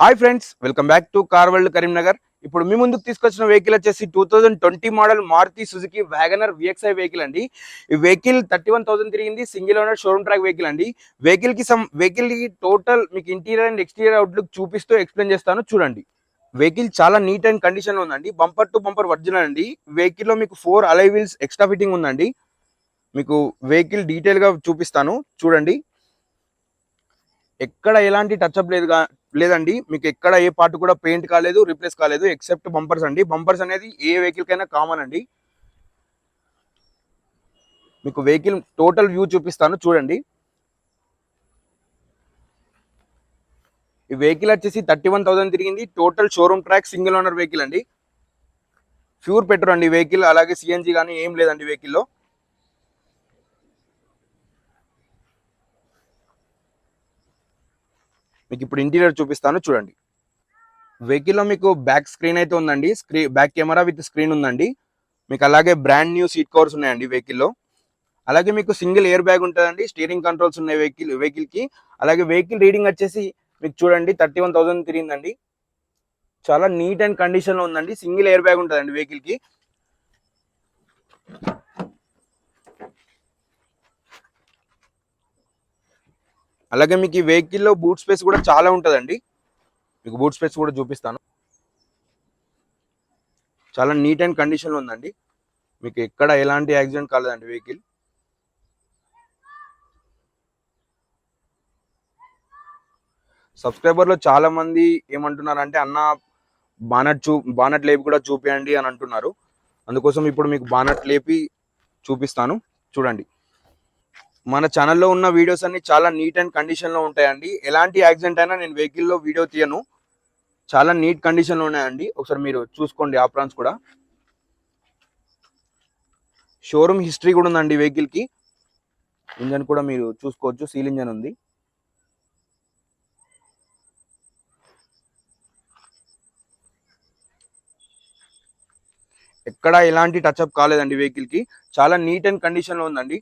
Hi friends, welcome back to car world Karimnagar. ఇప్పుడు మీ ముందుకు తీసుకొచ్చిన వెహికల్ వచ్చేసి 2020 model Maruti Suzuki WagonR VXI vehicle అండి. ఈ వెహికల్ 31,000 తిరిగింది. Single owner showroom track vehicle అండి. వెహికల్ కి టోటల్ మీకు ఇంటీరియర్ అండ్ ఎక్స్టీరియర్ అవుట్లుక్ చూపిస్తూ ఎక్స్ప్లెయిన్ చేస్తాను చూడండి. వెహికల్ చాలా నీట్ అండ్ కండిషన్ లో ఉందండి. బంపర్ టు బంపర్ ఒరిజినల్ అండి. వెహికల్ లో మీకు 4 అలై వీల్స్ ఎక్స్ట్రా ఫిట్టింగ్ ఉందండి. మీకు వెహికల్ డీటెయిల్ గా చూపిస్తాను చూడండి. ఎక్కడ ఎలాంటి టచ్అప్ లేదండి. మీకు ఎక్కడ ఏ పార్ట్ కూడా పెయింట్ కాలేదు, రీప్లేస్ కాలేదు, ఎక్సెప్ట్ బంపర్స్ అండి. బంపర్స్ అనేది ఏ వెహికల్ కైనా కామన్ అండి. మీకు వెహికల్ టోటల్ వ్యూ చూపిస్తాను చూడండి. ఈ వెహికల్ వచ్చేసి 31,000 తిరిగింది. Total showroom track single owner vehicle అండి. ప్యూర్ పెట్రోల్ అండి వెహికల్. అలాగే సిఎన్జి కానీ ఏం లేదండి వెహికల్లో. మీకు ఇప్పుడు ఇంటీరియర్ చూపిస్తాను చూడండి. వెహికల్లో మీకు బ్యాక్ స్క్రీన్ అయితే ఉందండి. బ్యాక్ కెమెరా విత్ స్క్రీన్ ఉందండి. మీకు అలాగే బ్రాండ్ న్యూ సీట్ కవర్స్ ఉన్నాయండి వెహికల్లో. అలాగే మీకు సింగిల్ ఎయిర్ బ్యాగ్ ఉంటుందండి. స్టీరింగ్ కంట్రోల్స్ ఉన్నాయి వెహికల్ కి. అలాగే వెహికల్ రీడింగ్ వచ్చేసి మీకు చూడండి 31,000 తిరిగిందండి. చాలా నీట్ అండ్ కండిషన్ లో ఉందండి. సింగిల్ ఎయిర్ బ్యాగ్ ఉంటుందండి వెహికల్ కి. అలాగే మీకు ఈ వెహికల్లో బూట్ స్పేస్ కూడా చాలా ఉంటుందండి. మీకు బూట్ స్పేస్ కూడా చూపిస్తాను. చాలా నీట్ అండ్ కండిషన్ లో ఉందండి. మీకు ఎక్కడ ఎలాంటి యాక్సిడెంట్ కాలేదండి వెహికల్. సబ్స్క్రైబర్లో చాలా మంది ఏమంటున్నారంటే అన్న బానట్ లేపి కూడా చూపించండి అని అంటున్నారు. అందుకోసం ఇప్పుడు మీకు బానట్ లేపి చూపిస్తాను చూడండి. మన ఛానల్లో ఉన్న వీడియోస్ అన్ని చాలా నీట్ అండ్ కండిషన్లో ఉంటాయండి. ఎలాంటి యాక్సిడెంట్ అయినా నేను వెహికల్లో వీడియో తీయను. చాలా నీట్ కండిషన్లో ఉన్నాయండి. ఒకసారి మీరు చూసుకోండి. ఆప్రాన్స్ కూడా షోరూమ్ హిస్టరీ కూడా ఉందండి వెహికల్కి. ఇంజన్ కూడా మీరు చూసుకోవచ్చు. సీల్ ఇంజన్ ఉంది. ఎక్కడ ఎలాంటి టచ్అప్ కాలేదండి వెహికల్ కి. చాలా నీట్ అండ్ కండిషన్ లో ఉందండి.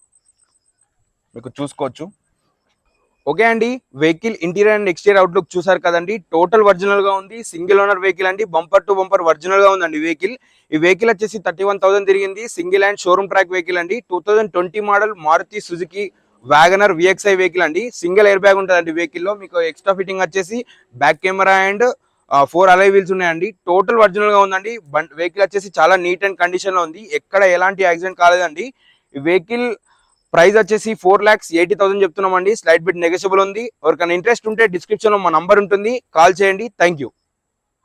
మీకు చూసుకోవచ్చు. ఓకే అండి, vehicle interior and exterior outlook చూసారు కదండి. టోటల్ ఒరిజినల్ గా ఉంది. సింగిల్ ఓనర్ వెహికల్ అండి. బంపర్ టు బంపర్ ఒరిజినల్ గా ఉందండి వెహికల్. ఈ వెహికల్ వచ్చేసి 31,000 తిరిగింది. Single and showroom track vehicle అండి. 2020 model Maruti Suzuki WagonR VXI vehicle అండి. సింగిల్ ఎయిర్ బ్యాగ్ ఉంటుందండి వెహికల్ లో. మీకు ఎక్స్ట్రా ఫిట్టింగ్ వచ్చేసి back camera and 4 alloy wheels ఉన్నాయండి. టోటల్ ఒరిజినల్ గా ఉందండి. వెహికల్ వచ్చేసి చాలా నీట్ అండ్ కండిషన్ లో ఉంది. ఎక్కడ ఎలాంటి యాక్సిడెంట్ కాలేదండి. ఈ వెహికల్ ప్రైస్ వచ్చేసి 4,80,000 చెప్తున్నామండి. స్లైట్ బిట్ నెగోషియబుల్ ఉంది. ఎవరికైనా ఇంట్రెస్ట్ ఉంటే డిస్క్రిప్షన్ లో మా నంబర్ ఉంటుంది, కాల్ చేయండి. Thank you.